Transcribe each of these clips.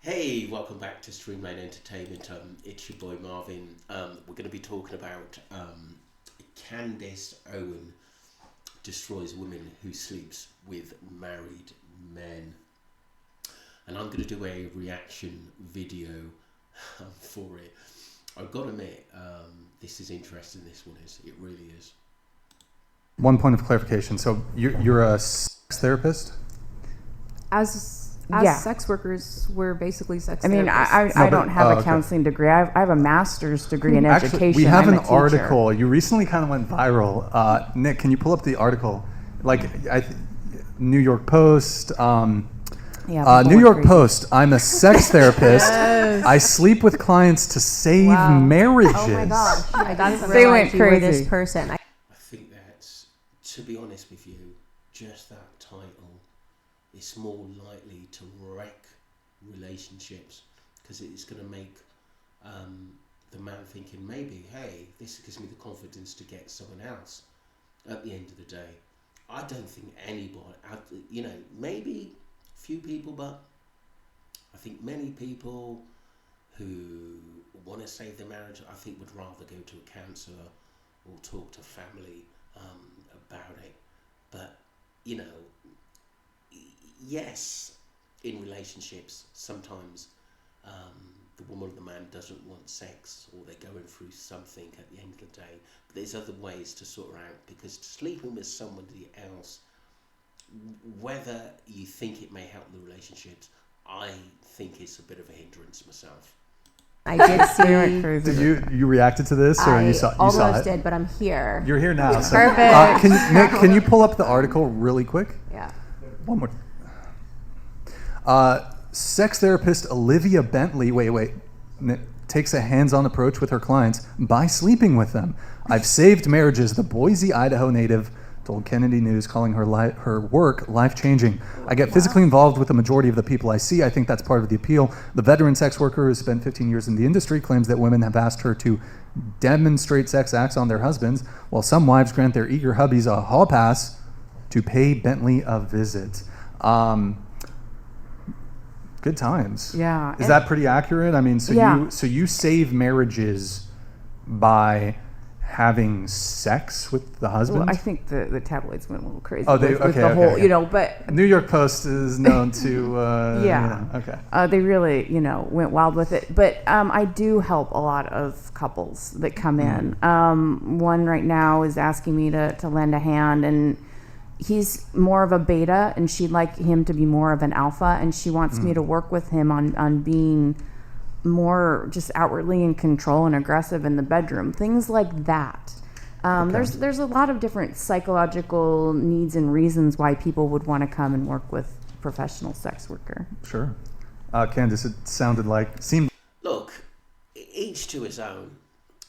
Hey, welcome back to Streamline Entertainment. It's your boy Marvin. We're going to be talking about Candace Owen destroys women who sleeps with married men. And I'm going to do a reaction video for it. I've got to admit, this is interesting, this one is. It really is. One point of clarification. So you're a sex therapist? As Yeah. sex workers, we're basically sex I mean, therapists. I don't have a counseling degree. I have a master's degree in Actually, education. we have I'm an a teacher. article. You recently kind of went viral. Nick, can you pull up the article? New York Post. Yeah, New people York went crazy. Post. I'm a sex therapist. Yes. I sleep with clients to save Wow. marriages. Oh my gosh, I didn't They realize went you were crazy. this person. I think that's, to be honest with you, just that title is more likely to wreck relationships, because it's going to make the man thinking, maybe, hey, this gives me the confidence to get someone else. At the end of the day, I don't think anybody, maybe few people, but I think many people who want to save their marriage, I think would rather go to a counsellor or talk to family about it. But yes, in relationships, sometimes the woman or the man doesn't want sex, or they're going through something at the end of the day. But there's other ways to sort her out, because sleeping with somebody else, whether you think it may help the relationships, I think it's a bit of a hindrance myself. I did They went see. crazy. Did you reacted to this, or I you saw almost it? did, but I'm here. You're here now. So, Perfect. Nick, can you pull up the article really quick? Yeah. One more. Sex therapist Olivia Bentley, takes a hands-on approach with her clients by sleeping with them. I've saved marriages, the Boise, Idaho native told Kennedy News, calling her work life-changing. I get physically involved with the majority of the people I see. I think that's part of the appeal. The veteran sex worker who spent 15 years in the industry claims that women have asked her to demonstrate sex acts on their husbands, while some wives grant their eager hubbies a hall pass to pay Bentley a visit. Good times. Yeah. Is that pretty accurate? I mean, Yeah. you save marriages by having sex with the husband? Well, I think the tabloids went a little crazy Oh, with the whole, but New York Post is known to Yeah. okay. They really, went wild with it. But I do help a lot of couples that come in. One right now is asking me to lend a hand, and he's more of a beta, and she'd like him to be more of an alpha, and she wants me to work with him on being more just outwardly in control and aggressive in the bedroom, things like that. There's a lot of different psychological needs and reasons why people would want to come and work with a professional sex worker. Sure. Candace, it seemed. Look, each to his own.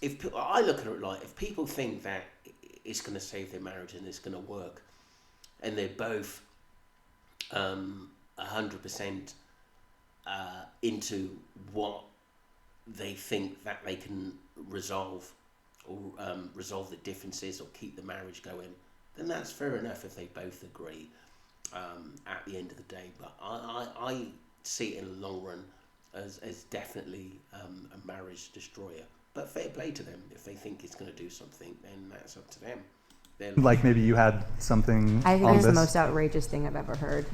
I look at it like, if people think that it's going to save their marriage and it's going to work, and they're both 100% into what they think that they can resolve, or resolve the differences, or keep the marriage going, then that's fair enough if they both agree at the end of the day. But I see it in the long run as definitely a marriage destroyer. But fair play to them. If they think it's going to do something, then that's up to them. Like maybe you had something I think on it's this. the most outrageous thing I've ever heard.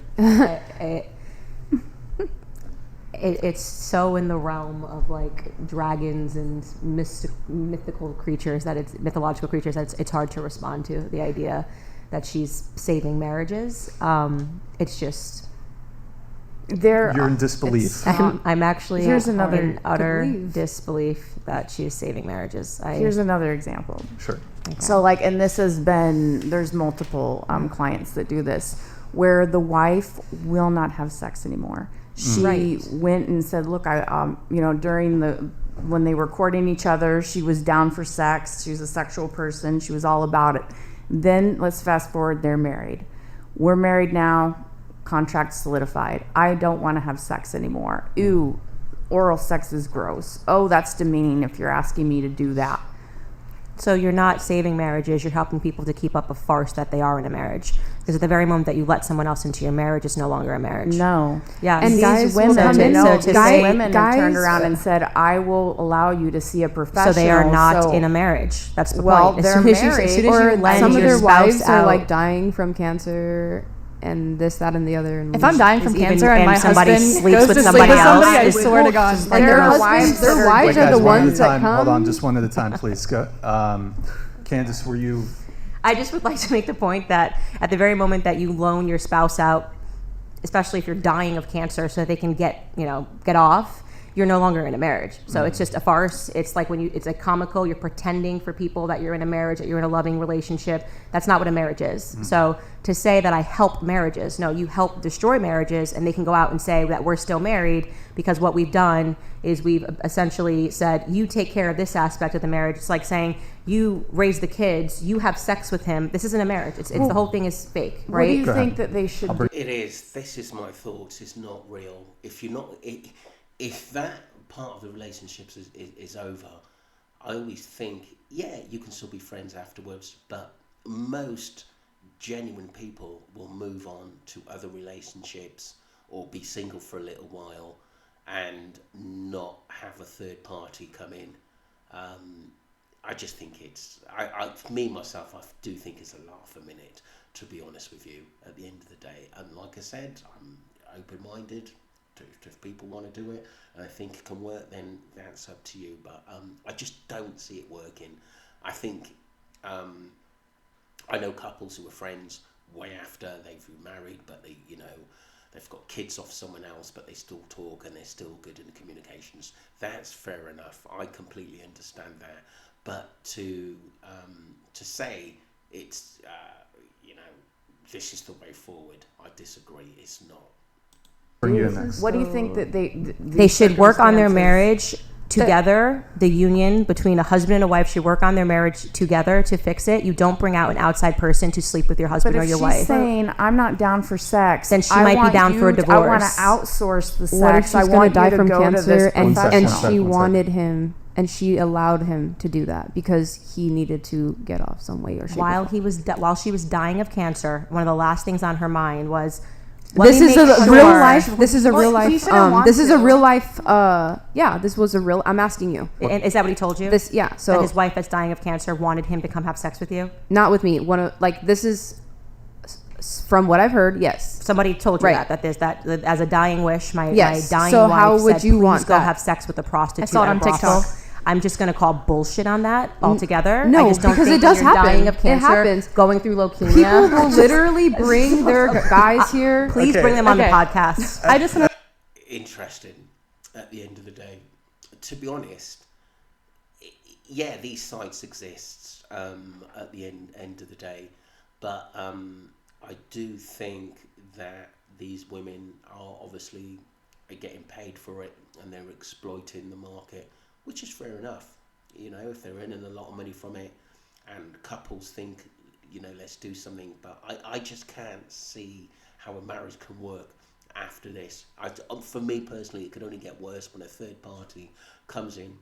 It's so in the realm of like dragons and mythological creatures that it's hard to respond to. The idea that she's saving marriages, it's just. You're in disbelief. I'm actually Here's another in utter belief. disbelief that she is saving marriages. Here's another example. Sure. Okay. So and this there's multiple clients that do this, where the wife will not have sex anymore. She Right. went and said, look, during when they were courting each other, she was down for sex. She was a sexual person. She was all about it. Then let's fast forward, they're married. We're married now, contract solidified. I don't want to have sex anymore. Ew, oral sex is gross. Oh, that's demeaning if you're asking me to do that. So you're not saving marriages, you're helping people to keep up a farce that they are in a marriage. Because at the very moment that you let someone else into your marriage, it's no longer a marriage. No. Yeah. And These guys will women, come in- women guys- have turned around and said, "I will allow you to see a professional." So they are not So- in a marriage. That's the Well, point. As they're soon as you married, Or lend some of your their spouse wives are out- like dying from cancer and this, that, and the other. And If I'm dying from Is even- cancer and and my somebody husband sleeps goes with to somebody sleep with somebody, I else, swear to God. and their There are husbands, wives that their are- wives Wait, are guys, the one at a ones that time. come. Hold on, just one at a time, please. Go. Candace, were you? I just would like to make the point that at the very moment that you loan your spouse out, especially if you're dying of cancer, so they can get off, you're no longer in a marriage. So it's just a farce. It's like it's a comical. You're pretending for people that you're in a marriage, that you're in a loving relationship. That's not what a marriage is. So to say that I help marriages, no, you help destroy marriages, and they can go out and say that we're still married because what we've done is we've essentially said, you take care of this aspect of the marriage. It's like saying, you raise the kids, you have sex with him. This isn't a marriage. It's the whole thing is fake, What do right? you Go think ahead. that they should do? It is. This is my thoughts. It's not real. If you're not, if that part of the relationships is over, I always think, yeah, you can still be friends afterwards, but most genuine people will move on to other relationships or be single for a little while and not have a third party come in. I just think me myself, I do think it's a laugh a minute, to be honest with you, at the end of the day. And like I said, I'm open-minded. If people want to do it and I think it can work, then that's up to you. But I just don't see it working. I think I know couples who are friends way after they've remarried, but they've got kids off someone else, but they still talk and they're still good in the communications. That's fair enough. I completely understand that. But to say it's this is the way forward, I disagree. It's not. Bring you in next. What do you think that They should work on their circumstances- marriage together. The union between a husband and a wife should work on their marriage together to fix it. You don't bring out an outside person to sleep with your husband But or if your she's wife. saying, "I'm not down for sex," Then she I might be want down for a you to- I want to divorce. outsource the sex. What if she's I going to want die you to from go to cancer this and professional. she One second. wanted him and she allowed him to do that because he needed to get off some way or shape? While she was dying of cancer, one of the last things on her mind was, This is a real life. This is a Well, real he life. shouldn't want This is a to. real life. Yeah, this was a real. I'm asking you. And is that what he told you? This. Yeah. that So his wife that's dying of cancer wanted him to come have sex with you? not with me. This is from what I've heard. Yes. Somebody told you Right. that there's that as a dying wish. My Yes. dying So wife how would said, you please want go that? have sex with a prostitute. I saw it at a on brothel." TikTok. I'm just going to call bullshit on that altogether. No, I just don't because think it does when you're happen. dying of It cancer, happens. going through People leukemia. will literally bring their guys here. Please Okay. bring them on the Okay. podcast. I just want to. Interesting at the end of the day. To be honest, yeah, these sites exist at the end of the day, but I do think that these women are obviously getting paid for it and they're exploiting the market, which is fair enough. If they're earning a lot of money from it and couples think, let's do something, but I just can't see how a marriage can work after this. For me personally, it could only get worse when a third party comes in,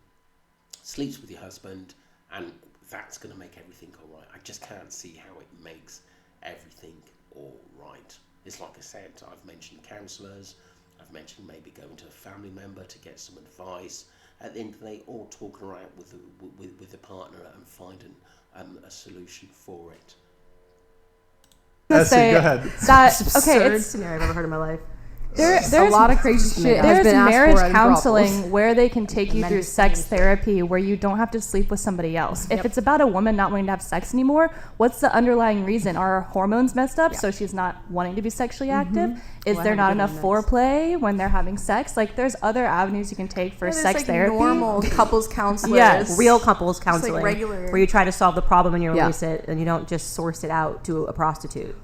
sleeps with your husband, and that's going to make everything all right. I just can't see how it makes everything all right. It's like I said, I've mentioned counsellors, I've mentioned maybe going to a family member to get some advice. At the end of the day, or talking around with the partner and finding a solution for it. Essie, say go ahead. That Absurd okay, it's scenario I've ever heard in my life. there's a lot of crazy shit has There's been asked marriage for in brothels. counseling where they can take you Men through who sex stay. therapy where you don't have to sleep with somebody else. If it's about a woman not wanting to have sex anymore, what's the underlying reason? Are her hormones messed up so she's not wanting to be sexually active? Is Well, I there have not a good enough one next. foreplay when they're having sex? Like there's other avenues you can take for There's, sex like, therapy. normal couples counselors. Yes. Real couples counseling, regular. where you try to solve the problem and you Yeah. release it, and you don't just source it out to a prostitute.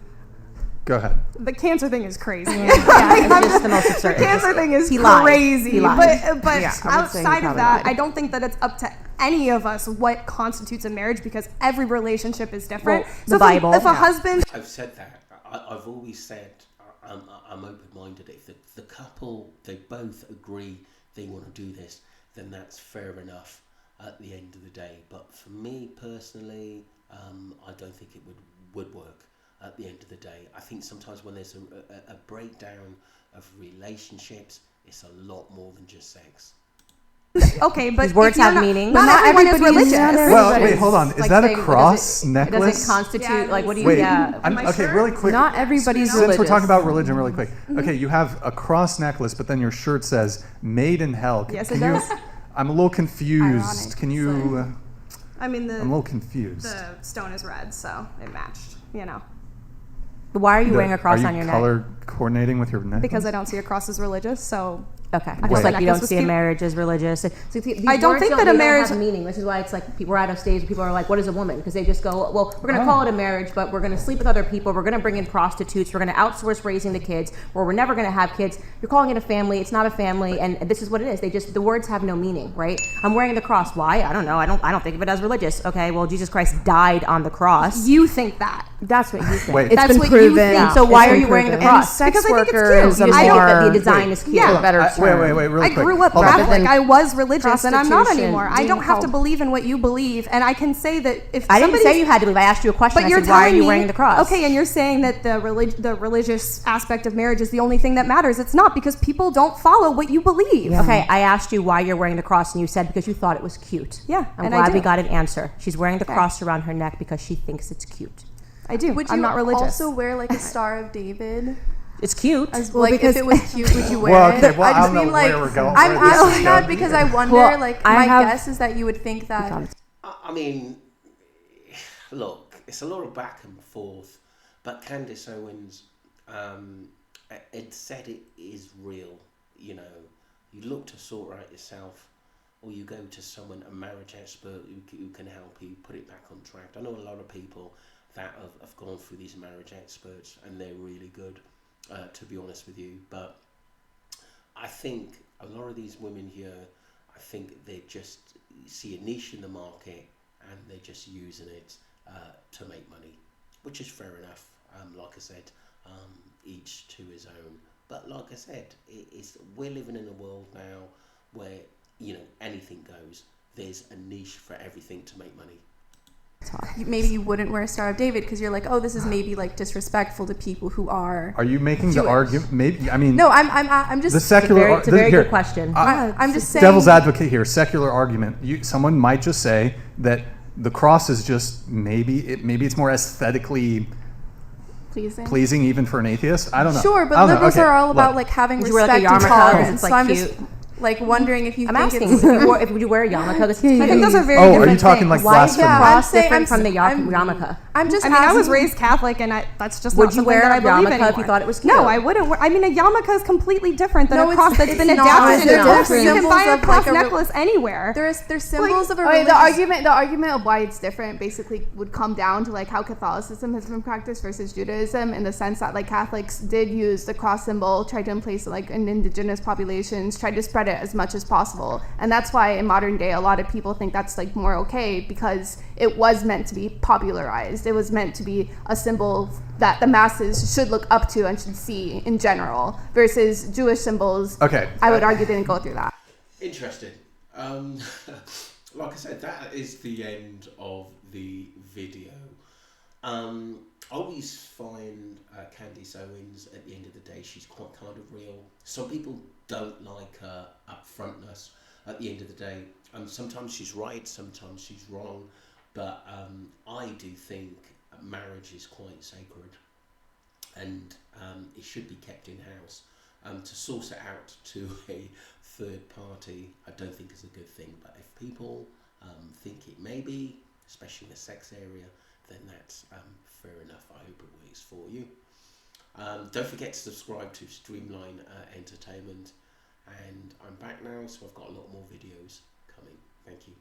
Go ahead. The cancer thing is crazy. It's just the most absurd. The cancer thing is He lied. crazy. He lied. But Yeah, I would say he outside of probably that, lied. I don't think that it's up to any of us what constitutes a marriage because every relationship is different. Well, So the if Bible. if a husband I've said that. I've always said I'm open-minded. If the couple, they both agree they want to do this, then that's fair enough. at the end of the day. But for me personally, I don't think it would work at the end of the day. I think sometimes when there's a breakdown of relationships, it's a lot more than just sex. Okay, but These words if you're have not, meaning. Not everyone is religious. Well, wait, hold on. Is Like that a saying, cross It necklace? doesn't constitute, Yeah, like, what do you, Wait, yeah. okay, really quick. Not everybody's Since religious. we're talking about religion really quick. Okay, you have a cross necklace, but then your shirt says "Made in Hell." Yes, Can it you? does. I'm a little confused. Ironic, Can you? I mean, I'm a little confused. the stone is red, so it matched, But why are you wearing a cross Are on you your color neck? coordinating with your necklace? because I don't see a cross as religious, so Okay. I Just thought like the you don't necklace was see a cute. marriage as religious. So these I don't words think that a they don't marriage- have meaning. This is why it's like we're out of stage and people are like, what is a woman? Because they just go, well, we're going to call it a marriage, but we're going to sleep with other people. We're going to bring in prostitutes. We're going to outsource raising the kids, or we're never going to have kids. You're calling it a family. It's not a family. And this is what it is. The words have no meaning, right? I'm wearing the cross. Why? I don't know. I don't think of it as religious. Okay. Well, Jesus Christ died on the cross. you think that. That's what you think. Wait. It's That's been what you proven. think. So why It's are been you wearing the proven. cross? And sex Because I think it's worker cute. is a You just more think that the design is cute. Yeah. better term. Wait, really I quick. grew up Hold on. Catholic. I was religious, and I'm not prostitution anymore. I being don't have to called- believe in what you believe, and I can say that if I didn't somebody's- say you had to believe. I asked you a question. But I you're said, why are telling you me, wearing the cross? Okay, and you're saying that the religious aspect of marriage is the only thing that matters. It's not, because people don't follow what you believe. Okay, I asked you why you're wearing the cross, and you said because you thought it was cute. Yeah, I'm and I glad we do. got an answer. She's wearing the cross around her neck because she thinks it's cute. I do. Would I'm you not religious. also wear like a Star of David? It's cute. As Well, like because- if it was cute, would you wear Well, it? okay, well, I just don't know mean like where we're going. I'm where this is asking that going because either. I wonder. Well, like I my have- guess is that you would think that. I mean, look, it's a lot of back and forth, but Candace Owens, it said it is real. You look to sort out yourself, or you go to someone, a marriage expert who can help you put it back on track. I know a lot of people that have gone through these marriage experts, and they're really good, to be honest with you. But I think a lot of these women here, I think they just see a niche in the market, and they're just using it to make money, which is fair enough. Like I said, each to his own. But like I said, we're living in a world now where anything goes. There's a niche for everything to make money. Maybe you wouldn't wear a Star of David because you're like, oh, this is maybe like disrespectful to people who are. Are you making the Jewish. argument? Maybe. I mean, No, I'm just. the secular. It's a very here, good question. I'm just saying. Devil's advocate here. Secular argument. Someone might just say that the cross is just maybe it's more aesthetically pleasing even for an atheist. I don't know. Sure, but I don't know. liberals Okay, are all about look. like having Would you wear, like, respect a and yarmulke 'cause tolerance. it's, So like, I'm cute? just like wondering if you I'm think asking it's. if would you wear a yarmulke? I think those are very Oh, different are you talking things. like Why is the blasphemy? cross saying- different from the I'm- yarmulke? I'm just. I mean, I was asking- raised Catholic, and that's just Would not you something wear that I a believe yarmulke anymore. if you thought it was cute? No, I wouldn't. I mean, a yarmulke is completely different than No, a cross it's- that's been it's not. adapted They're into a culture. You can symbols buy a of, cross like, a necklace anywhere. There's symbols of a Okay, religious. the argument of why it's different basically would come down to like how Catholicism has been practiced versus Judaism, in the sense that like Catholics did use the cross symbol, tried to emplace it like in indigenous populations, tried to spread it as much as possible, and that's why in modern day a lot of people think that's like more okay, because it was meant to be popularized. It was meant to be a symbol that the masses should look up to and should see in general, versus Jewish symbols. Okay. I would argue didn't go through that. Interesting. Like I said, that is the end of the video. I always find Candace Owens, at the end of the day, she's quite kind of real. Some people don't like her upfrontness at the end of the day. Sometimes she's right, sometimes she's wrong, but I do think marriage is quite sacred, and it should be kept in-house. To source it out to a third party, I don't think is a good thing, but if people think it may be, especially in the sex area, then that's fair enough. I hope it works for you. Don't forget to subscribe to Streamline Entertainment, and I'm back now, so I've got a lot more videos coming. Thank you.